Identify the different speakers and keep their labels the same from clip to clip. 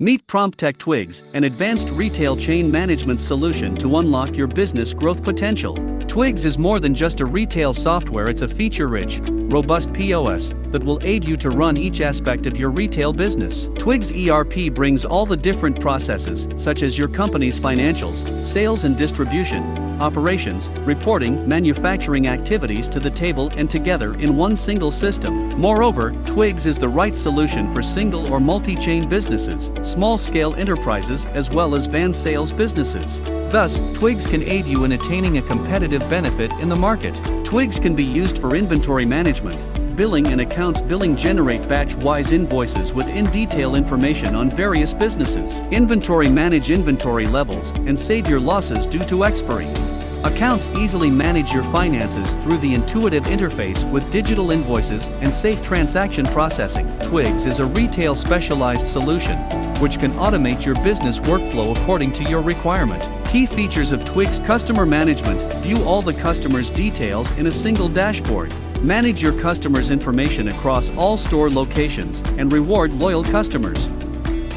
Speaker 1: Meet PromptTech Twigs, an advanced retail chain management solution to unlock your business growth potential. Twigs is more than just a retail software, it's a feature-rich, robust POS that will aid you to run each aspect of your retail business. Twigs ERP brings all the different processes, such as your company's financials, sales and distribution, operations, reporting, manufacturing activities to the table and together in one single system. Moreover, Twigs is the right solution for single or multi-chain businesses, small-scale enterprises as well as van sales businesses. Thus, Twigs can aid you in attaining a competitive benefit in the market. Twigs can be used for inventory management, billing and accounts billing, generate batch-wise invoices with in-detail information on various businesses, inventory, manage inventory levels, and save your losses due to expiry. Accounts, easily manage your finances through the intuitive interface with digital invoices and safe transaction processing. Twigs is a retail specialized solution which can automate your business workflow according to your requirement. Key features of Twigs: customer management, view all the customer's details in a single dashboard. Manage your customers' information across all store locations and reward loyal customers.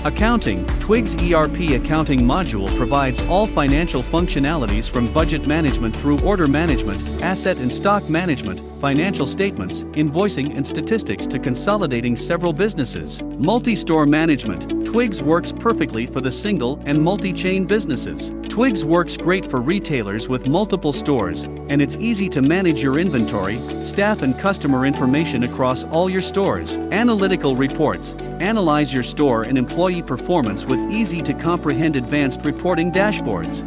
Speaker 1: Accounting: Twigs ERP accounting module provides all financial functionalities from budget management through order management, asset and stock management, financial statements, invoicing and statistics to consolidating several businesses. Multi-store management: Twigs works perfectly for the single and multi-chain businesses. Twigs works great for retailers with multiple stores, and it's easy to manage your inventory, staff and customer information across all your stores. Analytical reports: analyze your store and employee performance with easy-to-comprehend advanced reporting dashboards.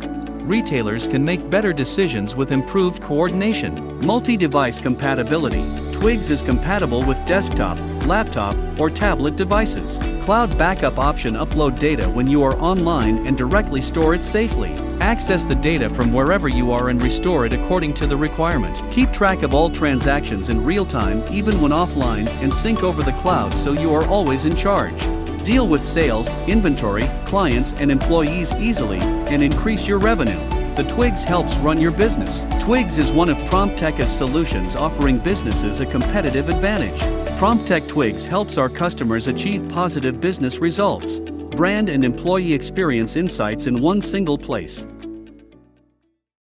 Speaker 1: Retailers can make better decisions with improved coordination. Multi-device compatibility: Twigs is compatible with desktop, laptop, or tablet devices. Cloud backup option: upload data when you are online and directly store it safely. Access the data from wherever you are and restore it according to the requirement. Keep track of all transactions in real time, even when offline, and sync over the cloud so you are always in charge. Deal with sales, inventory, clients, and employees easily and increase your revenue. The Twigs helps run your business. Twigs is one of PromptTech's solutions offering businesses a competitive advantage. PromptTech Twigs helps our customers achieve positive business results. Brand and employee experience insights in one single place.